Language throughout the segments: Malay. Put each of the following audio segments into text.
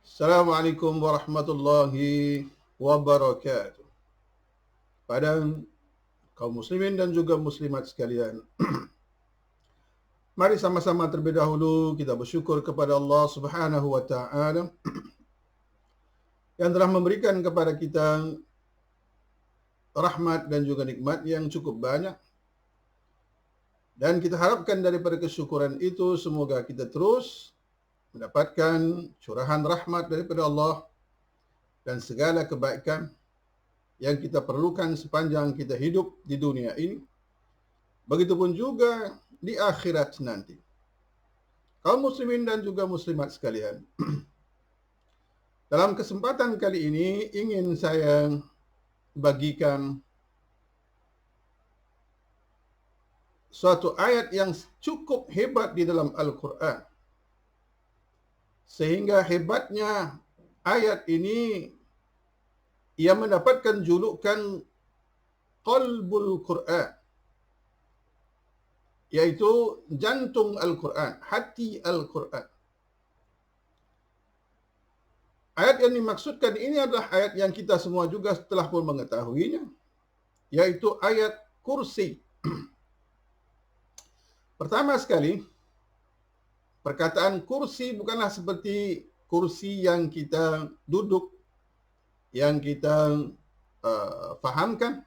Assalamualaikum warahmatullahi wabarakatuh. Pada kaum muslimin dan juga muslimat sekalian, mari sama-sama terlebih dahulu kita bersyukur kepada Allah Subhanahu wa taala yang telah memberikan kepada kita rahmat dan juga nikmat yang cukup banyak. Dan kita harapkan daripada kesyukuran itu semoga kita terus mendapatkan curahan rahmat daripada Allah dan segala kebaikan yang kita perlukan sepanjang kita hidup di dunia ini. Begitupun juga di akhirat nanti. Kaum muslimin dan juga muslimat sekalian, dalam kesempatan kali ini ingin saya bagikan suatu ayat yang cukup hebat di dalam Al-Quran. Sehingga hebatnya ayat ini ia mendapatkan julukan Qalbul Quran, yaitu jantung Al-Quran, hati Al-Quran. Ayat yang dimaksudkan ini adalah ayat yang kita semua juga telah pun mengetahuinya, yaitu ayat kursi. Pertama sekali, perkataan kursi bukanlah seperti kursi yang kita duduk, yang kita fahamkan.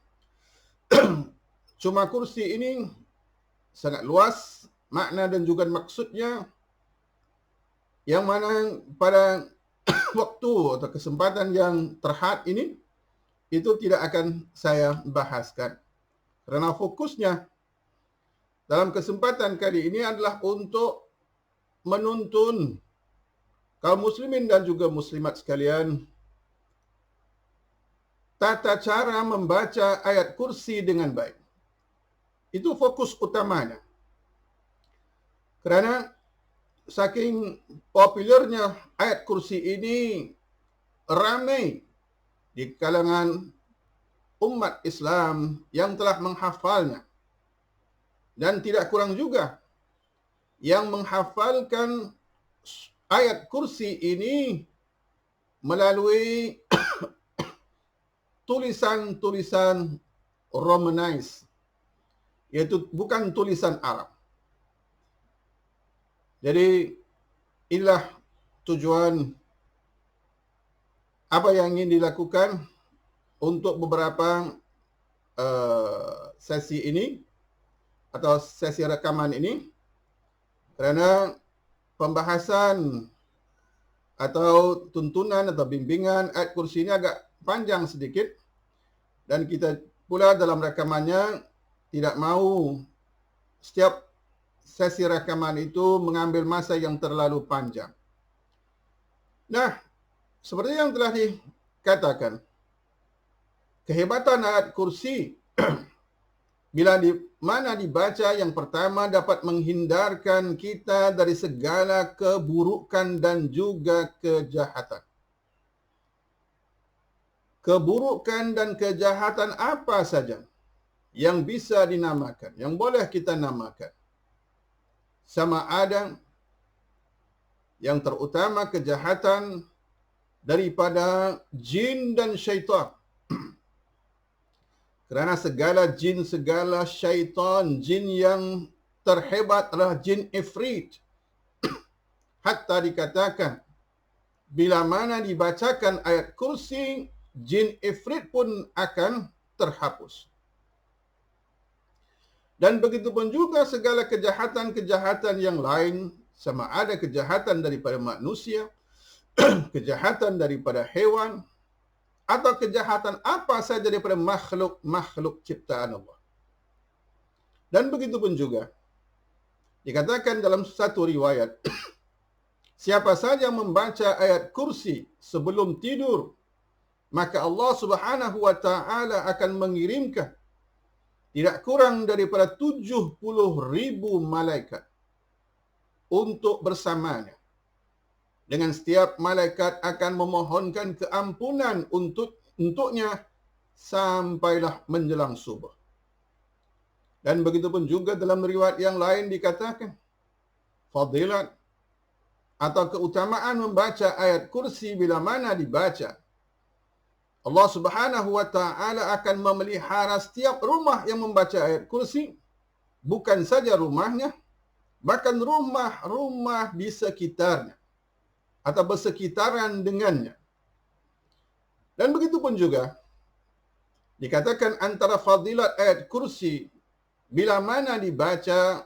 Cuma kursi ini sangat luas makna dan juga maksudnya, yang mana pada waktu atau kesempatan yang terhad ini itu tidak akan saya bahaskan, kerana fokusnya dalam kesempatan kali ini adalah untuk menuntun kaum muslimin dan juga muslimat sekalian tata cara membaca ayat kursi dengan baik. Itu fokus utamanya. Kerana saking popularnya ayat kursi ini ramai di kalangan umat Islam yang telah menghafalnya. Dan tidak kurang juga yang menghafalkan ayat kursi ini melalui tulisan-tulisan Romanized, iaitu bukan tulisan Arab. Jadi inilah tujuan apa yang ingin dilakukan untuk beberapa sesi ini atau sesi rekaman ini, kerana pembahasan atau tuntunan atau bimbingan ayat kursi ini agak panjang sedikit, dan kita pula dalam rekamannya tidak mahu setiap sesi rekaman itu mengambil masa yang terlalu panjang. Nah, seperti yang telah dikatakan, kehebatan ayat kursi bila di mana dibaca, yang pertama dapat menghindarkan kita dari segala keburukan dan juga kejahatan. Keburukan dan kejahatan apa saja yang bisa dinamakan, yang boleh kita namakan, sama ada yang terutama kejahatan daripada jin dan syaitan. Kerana segala jin, segala syaitan, jin yang terhebat adalah jin ifrit. Hatta dikatakan, bila mana dibacakan ayat kursi, jin ifrit pun akan terhapus. Dan begitu pun juga segala kejahatan-kejahatan yang lain, sama ada kejahatan daripada manusia, kejahatan daripada hewan, atau kejahatan apa saja daripada makhluk-makhluk ciptaan Allah. Dan begitu pun juga dikatakan dalam satu riwayat, siapa saja membaca ayat kursi sebelum tidur, maka Allah Subhanahu wa taala akan mengirimkan tidak kurang daripada 70,000 malaikat untuk bersamanya. Dengan setiap malaikat akan memohonkan keampunan untuknya sampailah menjelang subuh. Dan begitu pun juga dalam riwayat yang lain dikatakan, fadilat atau keutamaan membaca ayat kursi bila mana dibaca, Allah Subhanahu wa taala akan memelihara setiap rumah yang membaca ayat kursi, bukan saja rumahnya, bahkan rumah-rumah di sekitarnya atau bersekitaran dengannya. Dan begitu pun juga dikatakan antara fadilat ayat kursi bila mana dibaca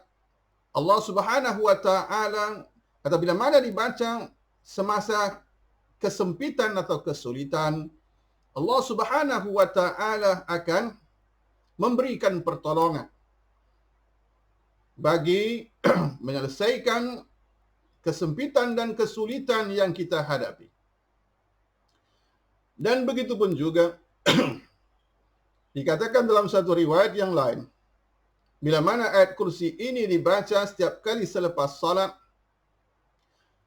Allah Subhanahu wa taala atau bila mana dibaca semasa kesempitan atau kesulitan, Allah Subhanahu wa taala akan memberikan pertolongan bagi menyelesaikan kesempitan dan kesulitan yang kita hadapi. Dan begitu pun juga dikatakan dalam satu riwayat yang lain, bila mana ayat kursi ini dibaca setiap kali selepas salat,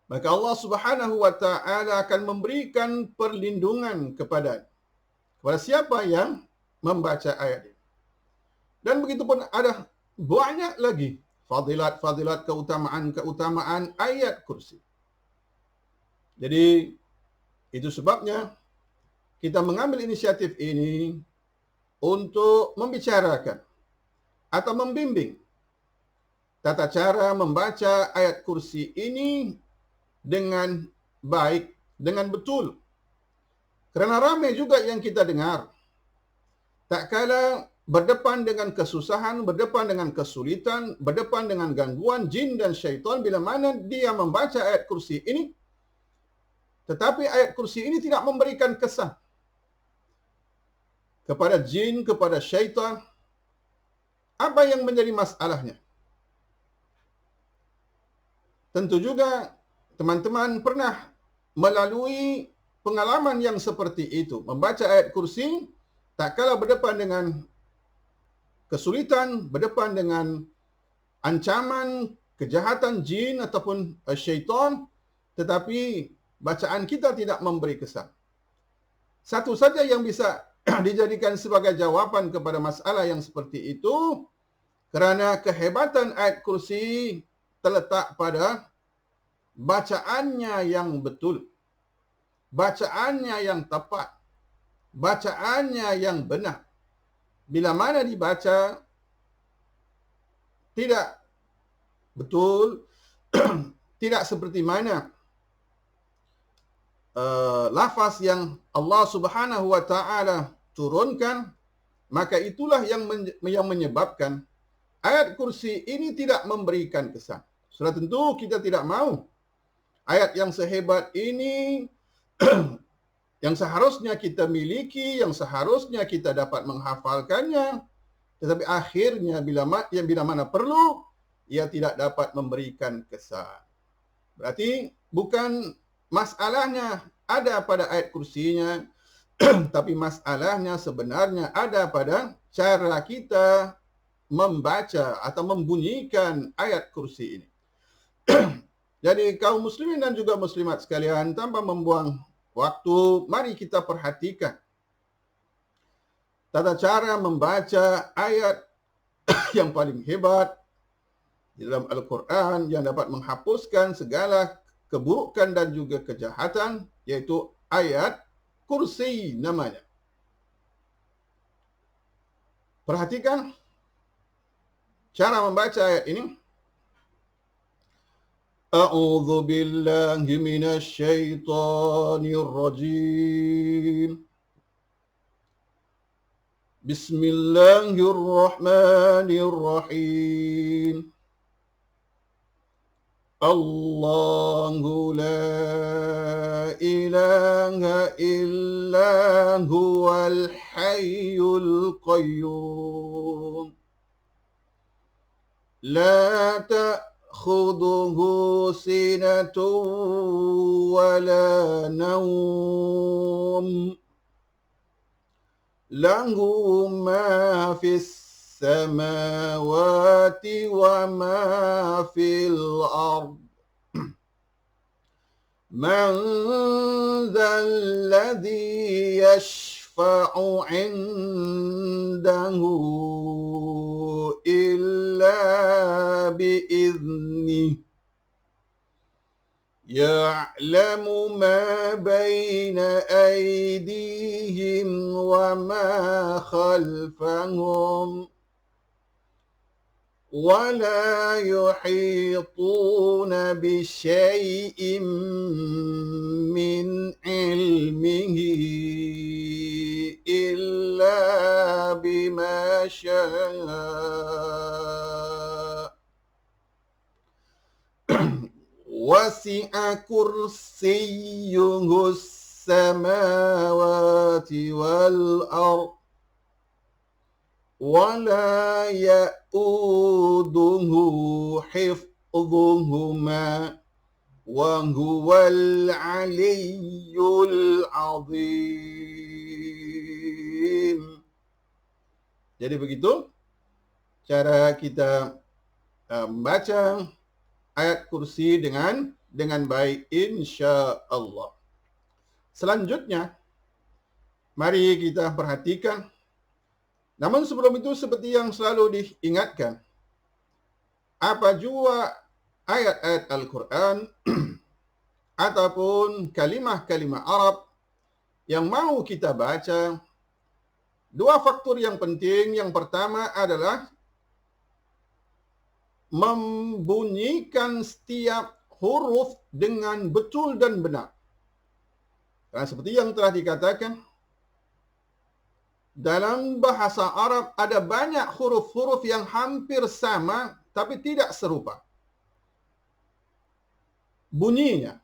maka Allah Subhanahu wa taala akan memberikan perlindungan kepada siapa yang membaca ayat ini. Dan begitu pun ada banyak lagi fadilat-fadilat, keutamaan-keutamaan ayat kursi. Jadi itu sebabnya kita mengambil inisiatif ini untuk membicarakan atau membimbing tata cara membaca ayat kursi ini dengan baik, dengan betul. Kerana ramai juga yang kita dengar, tak kala berdepan dengan kesusahan, berdepan dengan kesulitan, berdepan dengan gangguan jin dan syaitan bila mana dia membaca ayat kursi ini, tetapi ayat kursi ini tidak memberikan kesan kepada jin, kepada syaitan. Apa yang menjadi masalahnya? Tentu juga teman-teman pernah melalui pengalaman yang seperti itu. Membaca ayat kursi, tak kala berdepan dengan kesulitan, berdepan dengan ancaman, kejahatan jin ataupun syaitan, tetapi bacaan kita tidak memberi kesan. Satu saja yang bisa dijadikan sebagai jawapan kepada masalah yang seperti itu, kerana kehebatan ayat kursi terletak pada bacaannya yang betul, bacaannya yang tepat, bacaannya yang benar. Bila mana dibaca tidak betul, tidak seperti mana lafaz yang Allah Subhanahu wa taala turunkan, maka itulah yang menyebabkan ayat kursi ini tidak memberikan kesan. Sudah tentu kita tidak mahu ayat yang sehebat ini yang seharusnya kita miliki, yang seharusnya kita dapat menghafalkannya, tetapi akhirnya bila mana perlu, ia tidak dapat memberikan kesan. Berarti bukan masalahnya ada pada ayat kursinya, tapi masalahnya sebenarnya ada pada cara kita membaca atau membunyikan ayat kursi ini. Jadi kaum muslimin dan juga muslimat sekalian, tanpa membuang waktu, mari kita perhatikan tata cara membaca ayat yang paling hebat di dalam Al-Quran yang dapat menghapuskan segala keburukan dan juga kejahatan, yaitu ayat kursi namanya. Perhatikan cara membaca ayat ini. A'udzu billahi minasy syaithanir rajim. Bismillahirrahmanirrahim. Allahu la ilaha illa huwal hayyul qayyum. La ta'khudhuhu sinatun wa la nawm. Lahu ma fis samawati wa ma fil ard. Man dhal ladzi yashfa'u 'indahu illa bi'idhnih. Ya'lamu ma baina aydihim wa ma khalfahum wa la yuhituna bi syai'in min ilmihi illa bima syaa. Wasi'a kursiyyuhus samawati wal ardh wa la ya'uduhu hifdhuhuma wa huwal aliyyul azim. Jadi begitu cara kita membaca ayat kursi dengan baik, insya-Allah. Selanjutnya, mari kita perhatikan. Namun sebelum itu, seperti yang selalu diingatkan, apa jua ayat-ayat Al-Quran ataupun kalimah-kalimah Arab yang mau kita baca, dua faktor yang penting. Yang pertama adalah membunyikan setiap huruf dengan betul dan benar. Karena seperti yang telah dikatakan, dalam bahasa Arab ada banyak huruf-huruf yang hampir sama tapi tidak serupa bunyinya.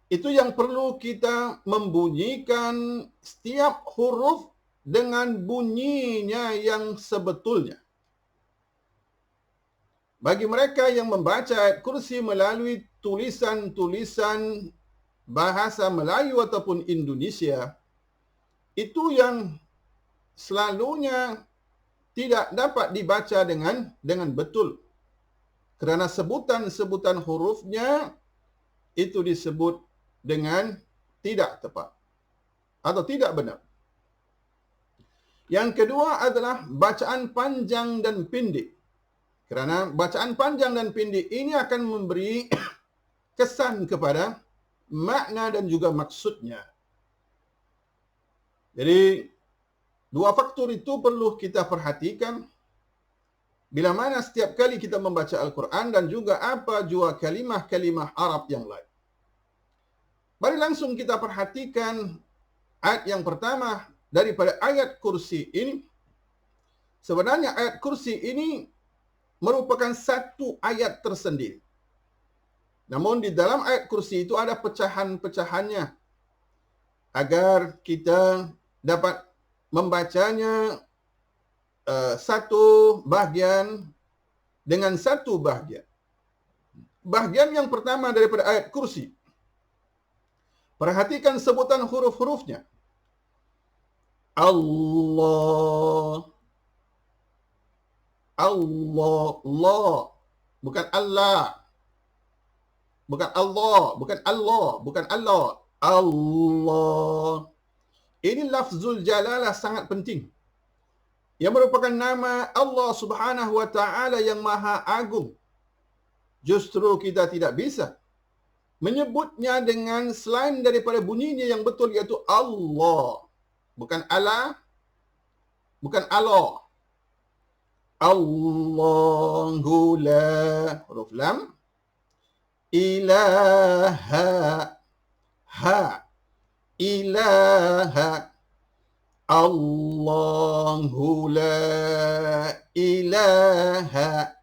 Itu yang perlu kita membunyikan setiap huruf dengan bunyinya yang sebetulnya. Bagi mereka yang membaca ayat kursi melalui tulisan-tulisan bahasa Melayu ataupun Indonesia, itu yang selalunya tidak dapat dibaca dengan betul. Kerana sebutan-sebutan hurufnya itu disebut dengan tidak tepat atau tidak benar. Yang kedua adalah bacaan panjang dan pendek. Kerana bacaan panjang dan pendek ini akan memberi kesan kepada makna dan juga maksudnya. Jadi, dua faktor itu perlu kita perhatikan bila mana setiap kali kita membaca Al-Quran dan juga apa jua kalimah-kalimah Arab yang lain. Mari langsung kita perhatikan ayat yang pertama daripada ayat kursi ini. Sebenarnya ayat kursi ini merupakan satu ayat tersendiri. Namun di dalam ayat kursi itu ada pecahan-pecahannya agar kita dapat membacanya satu bahagian dengan satu bahagian. Bahagian yang pertama daripada ayat kursi. Perhatikan sebutan huruf-hurufnya. Allah. Allah, Allah, bukan Allah, bukan Allah, bukan Allah, bukan Allah, Allah. Ini lafzul jalalah sangat penting, yang merupakan nama Allah Subhanahu wa Ta'ala yang Maha Agung. Justru kita tidak bisa menyebutnya dengan selain daripada bunyinya yang betul, iaitu Allah, bukan Allah, bukan Allah. Allahu la, huruf lam, ilaha, ha, ilaha, Allahu la ilaha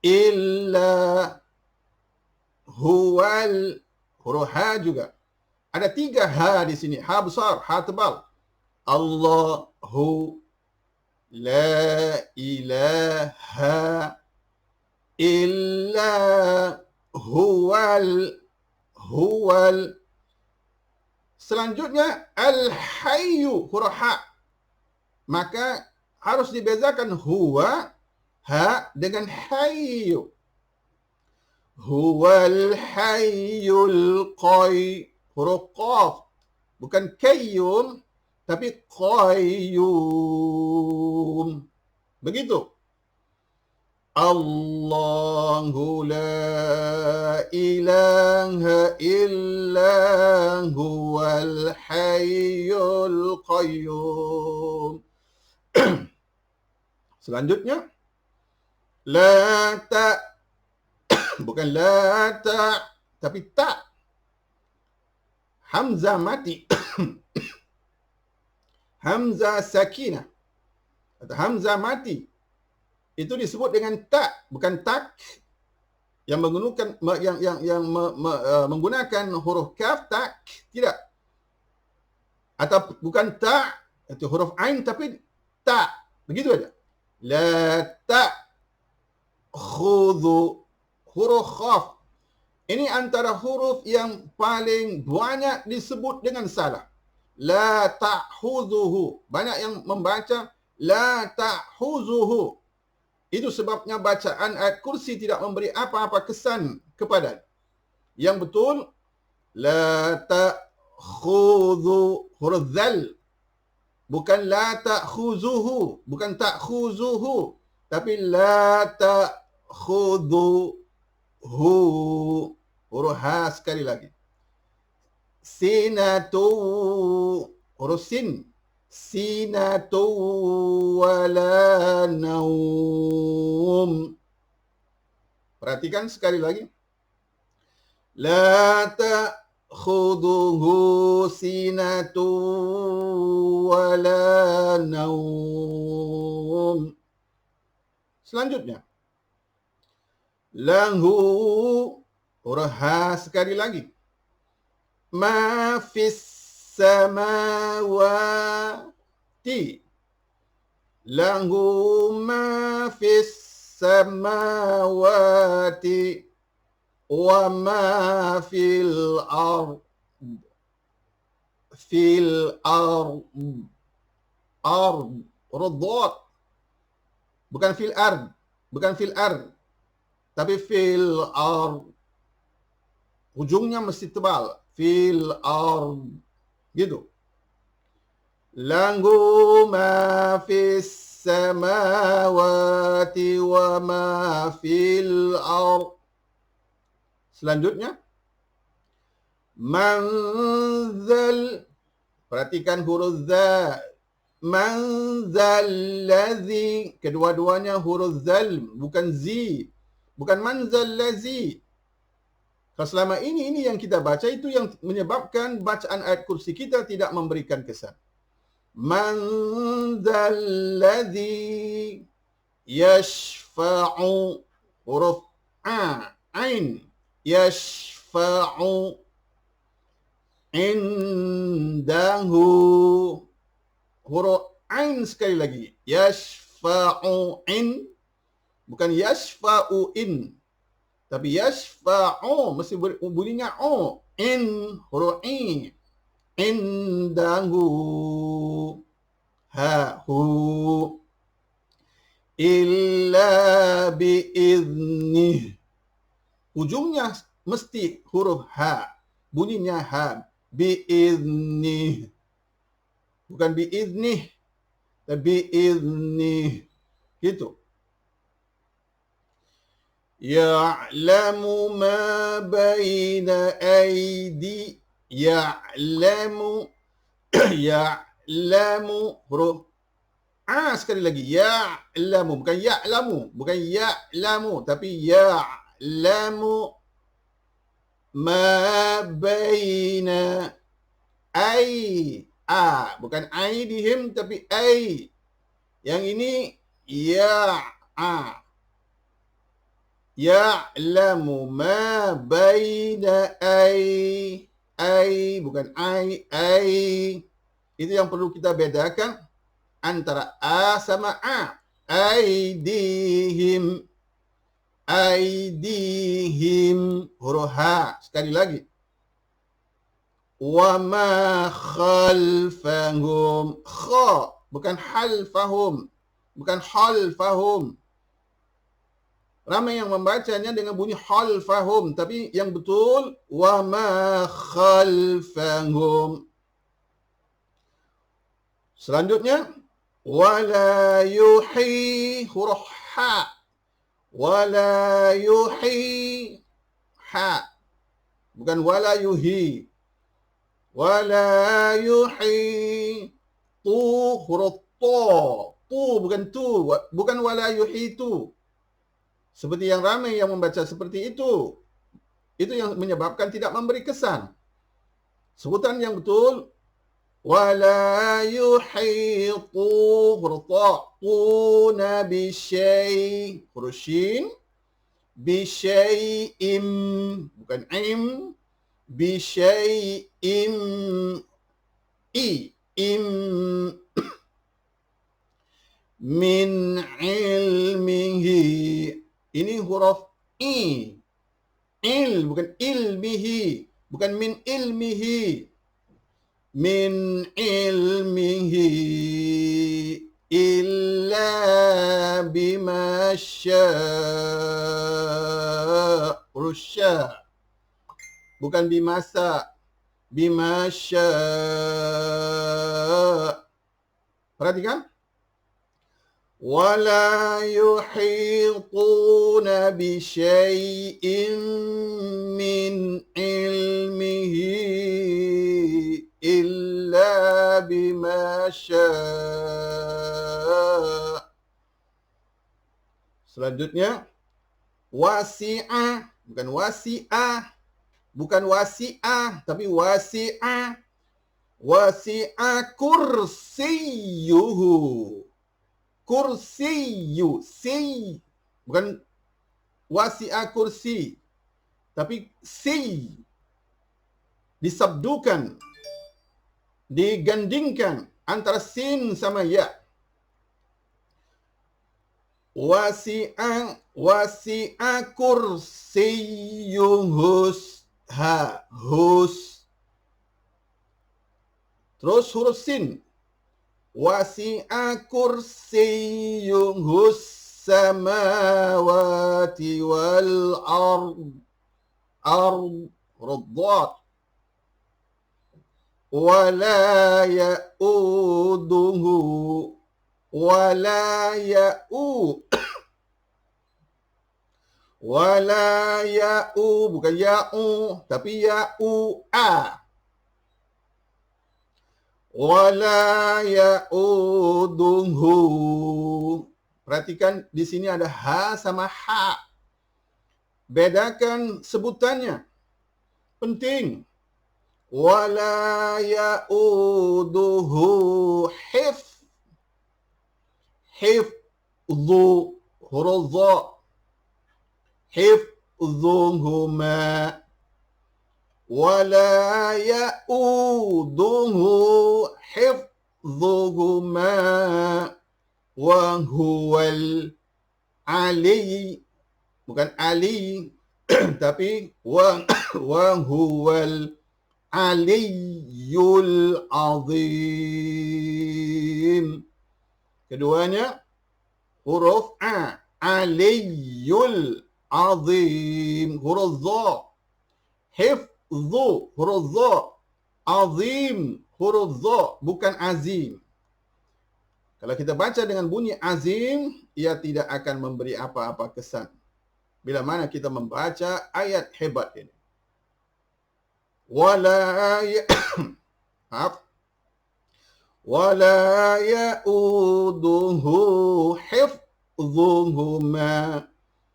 illa huwal, huruf ha juga. Ada tiga ha di sini, ha besar, ha tebal. Allahu la ilaha illa huwal, huwal. Selanjutnya al-hayyu, huruf ha. Maka harus dibezakan huwa, ha, dengan hayyu. Huwal hayyul qayyum, huruf qaf, bukan qayyum tapi qayyum. Begitu. Allahu la ilaha illa huwal hayyul qayyum. Selanjutnya, la ta, bukan la ta, tapi tak. Hamzah mati. Hamzah sakinah atau hamzah mati. Itu disebut dengan tak, bukan tak, yang menggunakan huruf kaf, tak, tidak. Atau bukan tak, itu huruf ain tapi tak. Begitu aja. La ta khudhu, huruf khaf. Ini antara huruf yang paling banyak disebut dengan salah. La ta'khudhuhu. Banyak yang membaca la ta'khudhuhu. Itu sebabnya bacaan ayat kursi tidak memberi apa-apa kesan kepada. Yang betul, la ta'khudhu, huruf zal. Bukan la ta'khuzuhu, bukan ta'khuzuhu, tapi la ta'khudhuhu, huruf ha sekali lagi. Sinatu, huruf sin. Sinatu wala naum. Perhatikan sekali lagi. La ta'khudhuhu sinatu wala naum. Selanjutnya. Lahu, huruf ha sekali lagi. Ma fis samawati. Lahu ma fis samawati wa ma fil ard. Fil ard. Ard. Rudhat. Bukan fil ard. Bukan fil ard. Tapi fil ard. Ujungnya mesti tebal. Fil ard. Gitu. Lahu ma fis samawati wa ma fil ard. Selanjutnya. Manzal. Perhatikan huruf za. Manzal ladzi. Kedua-duanya huruf zal. Bukan zi. Bukan manzal ladzi. Kalau selama ini yang kita baca, itu yang menyebabkan bacaan ayat kursi kita tidak memberikan kesan. Man dzalladzi yashfa'u, huruf a, ain, yashfa'u indahu, huruf ain sekali lagi, yashfa'u in, bukan yashfa'u in. Tapi yashfa'u mesti bunyinya o. In, huruf i. Indahu. Ha, hu. Illa bi'idnih. Ujungnya mesti huruf ha. Bunyinya ha. Bi'idnih. Bukan bi'idnih. Tapi bi'idnih. Gitu. Ya'lamu ma baina aidi. Ya'lamu. Ya'lamu. Huruf a sekali lagi. Ya'lamu. Bukan ya'lamu. Bukan ya'lamu. Tapi ya'lamu ma baina ai. A. Bukan aidihim tapi ai. Yang ini ya'a. Ya'lamu ma baina ai. Ai, bukan ai. Itu yang perlu kita bedakan antara a sama a. Aidihim. Aidihim. Huruf ha. Sekali lagi. Wa ma khalfahum. Kha. Bukan halfahum. Bukan halfahum. Ramai yang membacanya dengan bunyi halfahum, tapi yang betul wa ma khalfahum. Selanjutnya wala yuhi, huruf ha. Wala yuhi. Ha. Bukan wala yuhi. Wala yuhi. Tu huruf to. Tu bukan tu. Bukan wala yuhi tu. Seperti yang ramai yang membaca seperti itu. Itu yang menyebabkan tidak memberi kesan. Sebutan yang betul. Wala yuhitu huruf ta. Tuna bisyai. Huruf shin. Bisyai'im. Bukan im. Bisyai'im. Im. Min ilmihi. Ini huruf i. Bukan ilmihi. Bukan min ilmihi. Min ilmihi illa bima syaa. Rusya. Bukan bimasa. Bima syaa. Perhatikan. ولا يحيطون بشيء من علمه إلا بما شاء. Selanjutnya wasi'ah, bukan wasi'ah, bukan wasi'ah tapi wasi'ah. Wasi'ah kursiyuhu. Kursiyu, si, bukan wasi'a kursi, tapi si disabdukan, digandingkan antara sin sama ya. Wasi'a kursiyuhus ha hus. Terus huruf sin. Wasi'a kursiyuhus samawati wal ard. Raddat. Wala ya'uduhu. Wala ya'u. Wala ya'u. Bukan ya'u. Tapi ya'u-a. Wala ya'uduhu. Perhatikan di sini ada ha sama ha. Bedakan sebutannya. Penting. Wala ya'uduhu hifz. Hifzu huruf dha. Hifzuhuma. ولا يؤوده حفظهما وهو العلي. Bukan Ali tapi وهو العلي العظيم. Keduanya huruf a. Aliyul azim. Huruf dha. Hifzu huruf dha. Azim huruf dha, bukan azim. Kalau kita baca dengan bunyi azim, ia tidak akan memberi apa-apa kesan. Bila mana kita membaca ayat hebat ini. Wala ya'uduhu hifzuhuma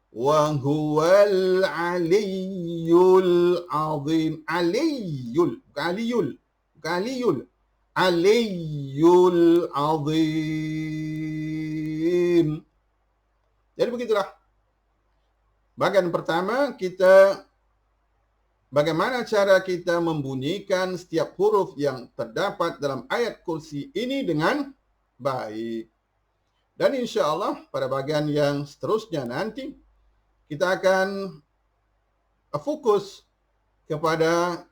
wa huwal aliyyul azim. Aliyyul, bukan aliyul. Bukan aliyul. Aliyyul azim. Jadi begitulah. Bagian pertama, bagaimana cara kita membunyikan setiap huruf yang terdapat dalam ayat kursi ini dengan baik. Dan insya Allah pada bagian yang seterusnya nanti, kita akan fokus kepada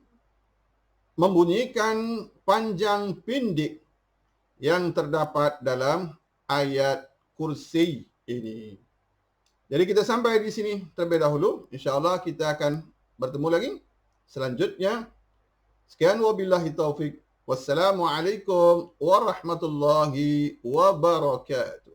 membunyikan panjang pendek yang terdapat dalam ayat kursi ini. Jadi kita sampai di sini terlebih dahulu. InsyaAllah kita akan bertemu lagi selanjutnya. Sekian wabillahi taufik. Wassalamualaikum warahmatullahi wabarakatuh.